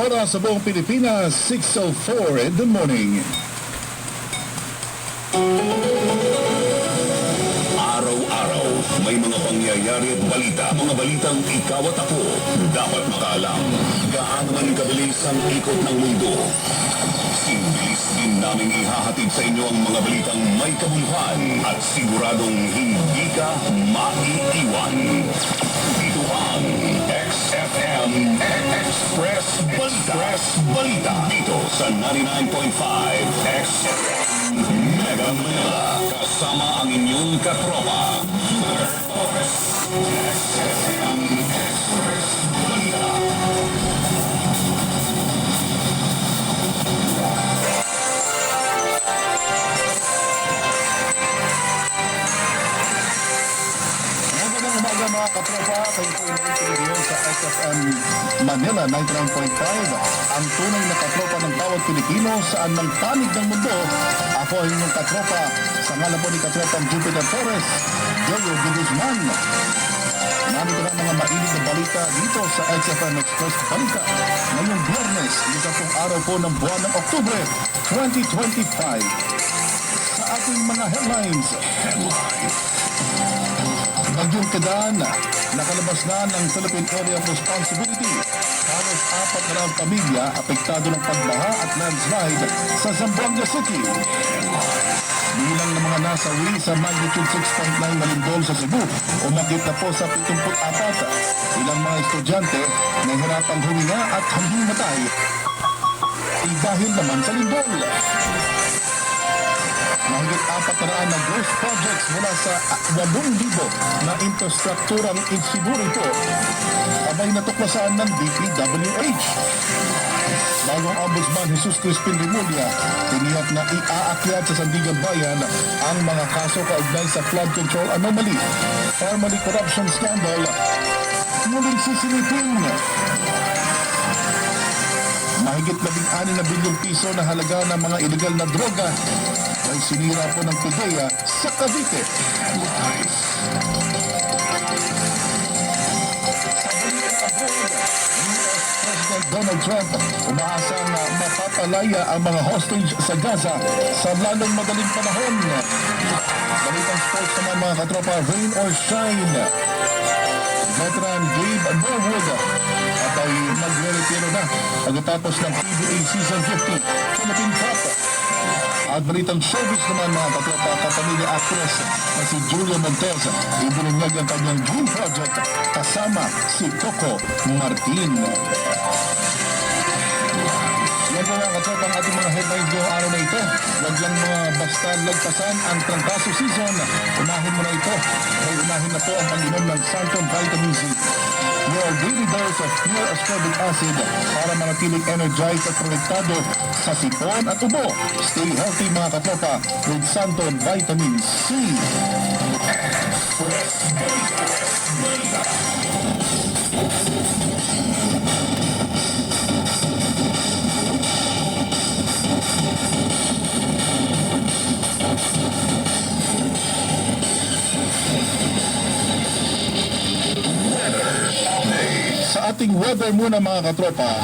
oras sa buong Pilipinas, 6:04 in the morning. Araw-araw, may mga pangyayari at balita. Mga balitang ikaw at ako dapat makaalam. Gaano man kabilis ang ikot ng mundo. Bilis din namin ihahatid sa inyo ang mga balitang may kabuluhan at siguradong hindi ka maiiwan. Ito ang XFM Express Balita dito sa 99.5 XFM Mega Manila. Kasama ang inyong katropa. XFM Express Balita. Mga katropa, kayo po inakikinig sa XFM Manila 99.5, ang tunay na katropa ng bawat Pilipino saan mang panig ng mundo. Ako ay inyong katropa sa ngalan po ni Katropang Jupiter Torres, Joyo de Guzman. Narito na mga mainit na balita dito sa XFM Express Balita. Ngayong Biyernes, isa pong araw po ng buwan ng Oktubre 2025. Sa ating mga headlines. Bagyong Kedan, nakalabas na ng Philippine Area of Responsibility. Halos 4 pamilya apektado ng pagbaha at landslide sa Zamboanga City. Bilang ng mga nasawi sa magnitude 6.9 na lindol sa Cebu, umagit na po sa 74. Ilang mga estudyante nahihirapang huminga at hamimatay dahil naman sa lindol. Mahigit 400 na ghost projects mula sa 8,000 na infrastrukturang insinuri po abay natuklasan ng DPWH. Bagong Ombudsman Jesus Crispin Rimulya, tiniyak na iaakyat sa Sandigan Bayan ang mga kaso kaugnay sa flood control anomaly, formerly corruption scandal, muling sisilipin. Mahigit 16 na bilyong piso na halaga ng mga illegal na droga ay sinira po ng PIDEA sa Cavite. President Donald Trump umaasang mapapalaya ang mga hostage sa Gaza sa lalong madaling panahon. Balitang sports naman mga katropa, rain or shine. Veteran Gabe Norwood at ay magre-retiro na pagkatapos ng PBA Season 50 Philippine Cup. At balitang showbiz naman mga katropa, kapamilya actress na si Julia Montez, ibinunyag ang kanyang dream project kasama si Coco Martin. Yan po mga katropa ang ating mga headlines ngayong araw na ito. Huwag lang mga basta lagpasan ang trangkaso season. Unahin mo na ito. May unahin na po ang pag-inom ng Santon Vitamin C. Your daily dose of pure ascorbic acid para manatiling energized at protektado sa sipon at ubo. Stay healthy mga katropa with Santon Vitamin C. Sa ating weather muna mga katropa,